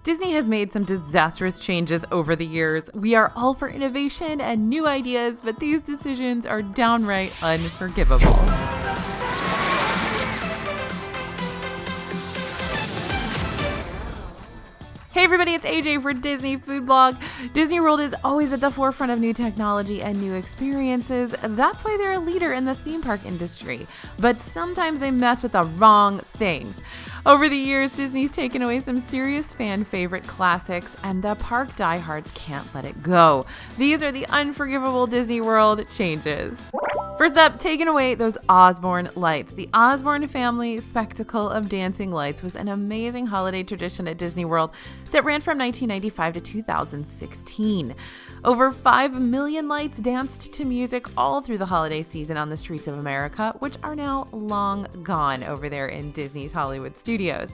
Disney has made some disastrous changes over the years. We are all for innovation and new ideas, but these decisions are downright unforgivable. Hey everybody, it's AJ for Disney Food Blog. Disney World is always at the forefront of new technology and new experiences. That's why they're a leader in the theme park industry. But sometimes they mess with the wrong things. Over the years, Disney's taken away some serious fan favorite classics, and the park diehards can't let it go. These are the unforgivable Disney World changes. First up, taking away those Osborne lights. The Osborne family spectacle of dancing lights was an amazing holiday tradition at Disney World that ran from 1995 to 2016. Over 5 million lights danced to music all through the holiday season on the streets of America, which are now long gone over there in Disney's Hollywood Studios.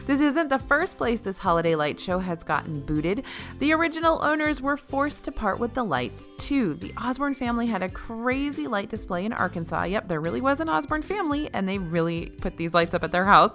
This isn't the first place this holiday light show has gotten booted. The original owners were forced to part with the lights too. The Osborne family had a crazy light display in Arkansas. Yep, there really was an Osborne family, and they really put these lights up at their house.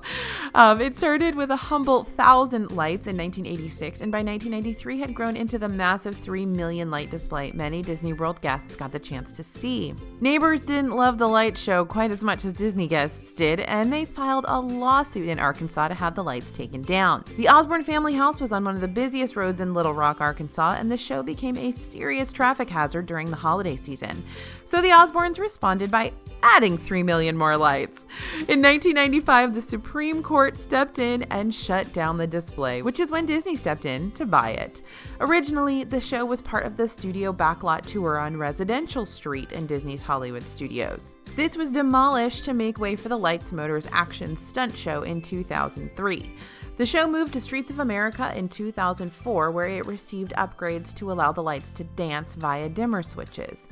It started with a humble 1,000 lights in 1986, and by 1993 had grown into the massive 3 million light display many Disney World guests got the chance to see. Neighbors didn't love the light show quite as much as Disney guests did, and they filed a lawsuit in Arkansas to have the lights taken down. The Osborne family house was on one of the busiest roads in Little Rock, Arkansas, and the show became a serious traffic hazard during the holiday season. So the Osbornes responded by adding 3 million more lights. In 1995, the Supreme Court stepped in and shut down the display, which is when Disney stepped in to buy it. Originally, the show was part of the studio backlot tour on Residential Street in Disney's Hollywood Studios. This was demolished to make way for the Lights Motors Action Stunt Show in 2003. The show moved to Streets of America in 2004, where it received upgrades to allow the lights to dance via dimmer switches.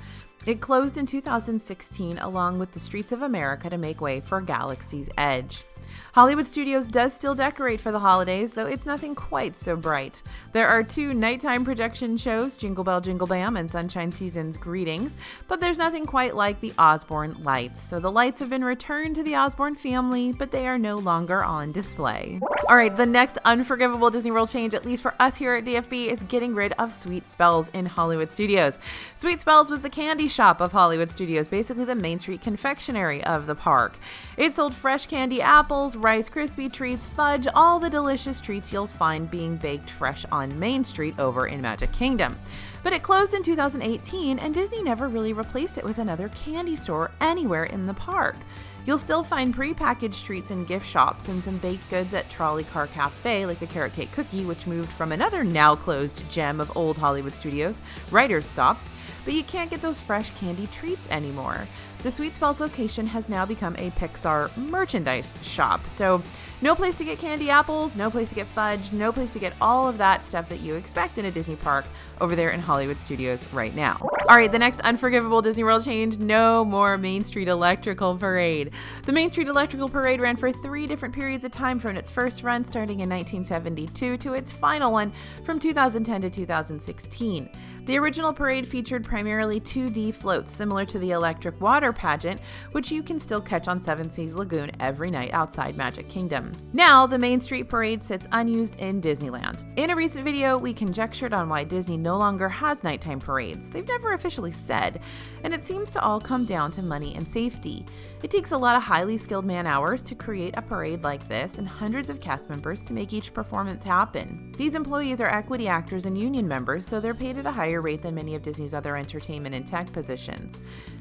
It closed in 2016 along with the Streets of America to make way for Galaxy's Edge. Hollywood Studios does still decorate for the holidays, though it's nothing quite so bright. There are 2 nighttime projection shows, Jingle Bell Jingle Bam and Sunshine Season's Greetings, but there's nothing quite like the Osborne lights. So the lights have been returned to the Osborne family, but they are no longer on display. All right, the next unforgivable Disney World change, at least for us here at DFB, is getting rid of Sweet Spells in Hollywood Studios. Sweet Spells was the candy shop of Hollywood Studios, basically the Main Street confectionery of the park. It sold fresh candy apples, Rice Krispie treats, fudge, all the delicious treats you'll find being baked fresh on Main Street over in Magic Kingdom. But it closed in 2018, and Disney never really replaced it with another candy store anywhere in the park. You'll still find pre-packaged treats in gift shops and some baked goods at Trolley Car Cafe, like the carrot cake cookie, which moved from another now closed gem of old Hollywood Studios, Writer's Stop. But you can't get those fresh candy treats anymore. The Sweet Spells location has now become a Pixar merchandise shop. So no place to get candy apples, no place to get fudge, no place to get all of that stuff that you expect in a Disney park over there in Hollywood Studios right now. All right, the next unforgivable Disney World change, no more Main Street Electrical Parade. The Main Street Electrical Parade ran for 3 different periods of time, from its first run starting in 1972 to its final one from 2010 to 2016. The original parade featured primarily 2D floats similar to the electric water pageant, which you can still catch on Seven Seas Lagoon every night outside Magic Kingdom. Now, the Main Street Parade sits unused in Disneyland. In a recent video, we conjectured on why Disney no longer has nighttime parades. They've never officially said, and it seems to all come down to money and safety. It takes a lot of highly skilled man-hours to create a parade like this and hundreds of cast members to make each performance happen. These employees are equity actors and union members, so they're paid at a higher rate than many of Disney's other entertainment and tech positions.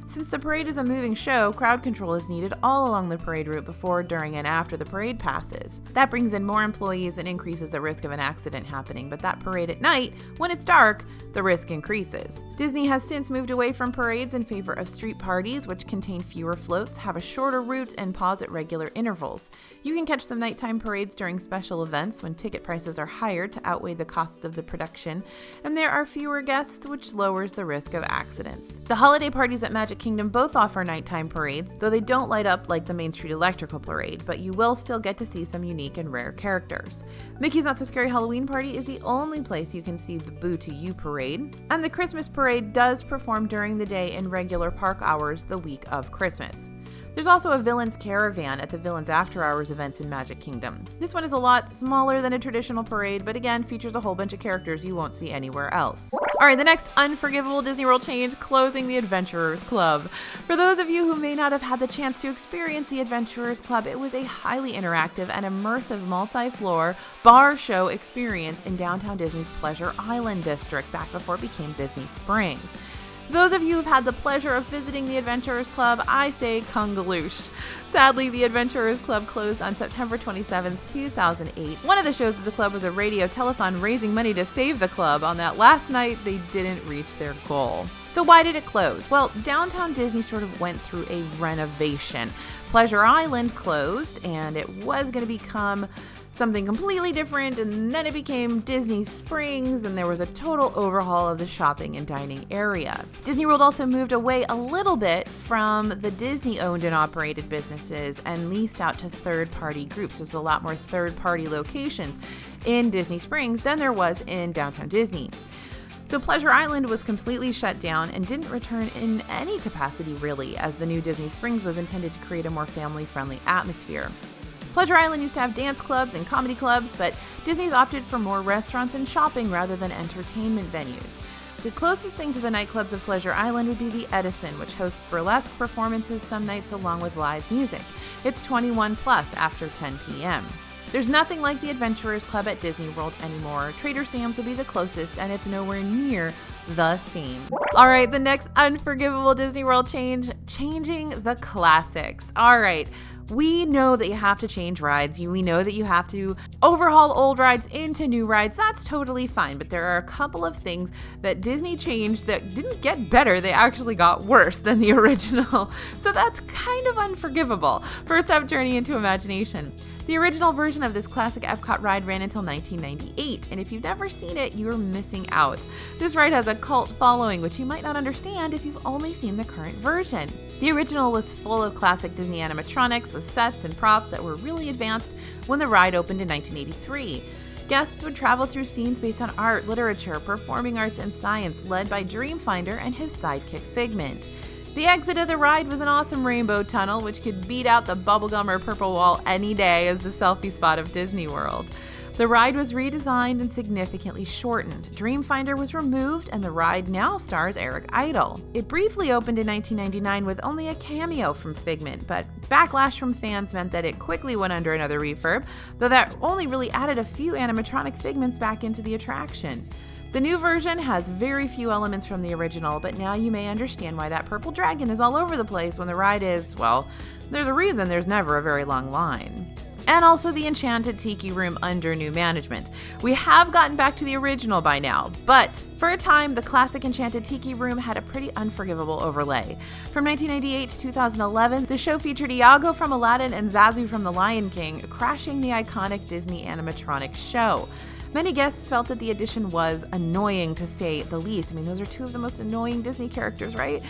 Since the parade is a moving show, crowd control is needed all along the parade route before, during, and after the parade passes. That brings in more employees and increases the risk of an accident happening, but that parade at night, when it's dark, the risk increases. Disney has since moved away from parades in favor of street parties, which contain fewer floats, have a shorter route, and pause at regular intervals. You can catch some nighttime parades during special events when ticket prices are higher to outweigh the costs of the production, and there are fewer guests, which lowers the risk of accidents. The holiday parties at Magic Kingdom both offer nighttime parades, though they don't light up like the Main Street Electrical Parade, but you will still get to see some unique and rare characters. Mickey's Not So Scary Halloween Party is the only place you can see the Boo to You parade, and the Christmas parade does perform during the day in regular park hours the week of Christmas. There's also a Villain's Caravan at the Villains After Hours events in Magic Kingdom. This one is a lot smaller than a traditional parade, but again features a whole bunch of characters you won't see anywhere else. Alright, the next unforgivable Disney World change, closing the Adventurers Club. For those of you who may not have had the chance to experience the Adventurers Club, it was a highly interactive and immersive multi-floor bar show experience in downtown Disney's Pleasure Island district back before it became Disney Springs. For those of you who've had the pleasure of visiting the Adventurers Club, I say kungaloosh. Sadly, the Adventurers Club closed on September 27, 2008. One of the shows of the club was a radio telethon raising money to save the club. On that last night, they didn't reach their goal. So why did it close? Well, downtown Disney sort of went through a renovation. Pleasure Island closed, and it was going to become something completely different, and then it became Disney Springs, and there was a total overhaul of the shopping and dining area. Disney World also moved away a little bit from the Disney-owned and operated businesses and leased out to third-party groups. There's a lot more third-party locations in Disney Springs than there was in downtown Disney. So Pleasure Island was completely shut down and didn't return in any capacity really, as the new Disney Springs was intended to create a more family-friendly atmosphere. Pleasure Island used to have dance clubs and comedy clubs, but Disney's opted for more restaurants and shopping rather than entertainment venues. The closest thing to the nightclubs of Pleasure Island would be the Edison, which hosts burlesque performances some nights along with live music. It's 21 plus after 10 p.m. There's nothing like the Adventurers Club at Disney World anymore. Trader Sam's will be the closest, and it's nowhere near the same. All right, the next unforgivable Disney World change, changing the classics. All right. We know that you have to change rides. We know that you have to overhaul old rides into new rides. That's totally fine. But there are a couple of things that Disney changed that didn't get better. They actually got worse than the original. So that's kind of unforgivable. First up, Journey into Imagination. The original version of this classic Epcot ride ran until 1998, and if you've never seen it, you're missing out. This ride has a cult following, which you might not understand if you've only seen the current version. The original was full of classic Disney animatronics with sets and props that were really advanced when the ride opened in 1983. Guests would travel through scenes based on art, literature, performing arts, and science, led by Dreamfinder and his sidekick Figment. The exit of the ride was an awesome rainbow tunnel, which could beat out the bubblegum or purple wall any day as the selfie spot of Disney World. The ride was redesigned and significantly shortened. Dreamfinder was removed, and the ride now stars Eric Idle. It briefly opened in 1999 with only a cameo from Figment, but backlash from fans meant that it quickly went under another refurb, though that only really added a few animatronic Figments back into the attraction. The new version has very few elements from the original, but now you may understand why that purple dragon is all over the place when the ride is, well, there's a reason there's never a very long line. And also the Enchanted Tiki Room under new management. We have gotten back to the original by now, but for a time, the classic Enchanted Tiki Room had a pretty unforgivable overlay. From 1998 to 2011, the show featured Iago from Aladdin and Zazu from The Lion King, crashing the iconic Disney animatronic show. Many guests felt that the addition was annoying, to say the least. I mean, those are two of the most annoying Disney characters, right?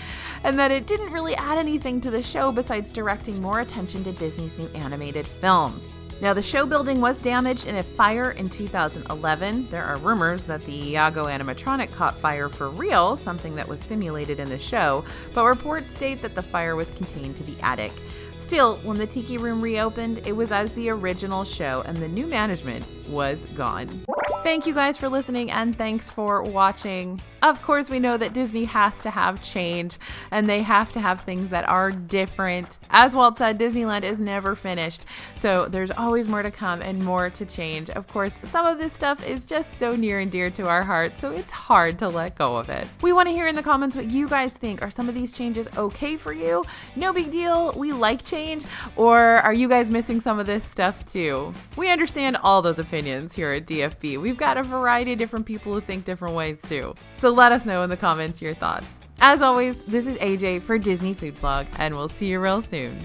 And that it didn't really add anything to the show besides directing more attention to Disney's new animated films. Now, the show building was damaged in a fire in 2011. There are rumors that the Iago animatronic caught fire for real, something that was simulated in the show, but reports state that the fire was contained to the attic. Still, when the Tiki Room reopened, it was as the original show, and the new management was gone. Thank you guys for listening, and thanks for watching. Of course, we know that Disney has to have change, and they have to have things that are different. As Walt said, Disneyland is never finished, so there's always more to come and more to change. Of course, some of this stuff is just so near and dear to our hearts, so it's hard to let go of it. We want to hear in the comments what you guys think. Are some of these changes okay for you? No big deal, we like change, or are you guys missing some of this stuff too? We understand all those opinions here at DFB. We've got a variety of different people who think different ways too. So let us know in the comments your thoughts. As always, this is AJ for Disney Food Blog, and we'll see you real soon.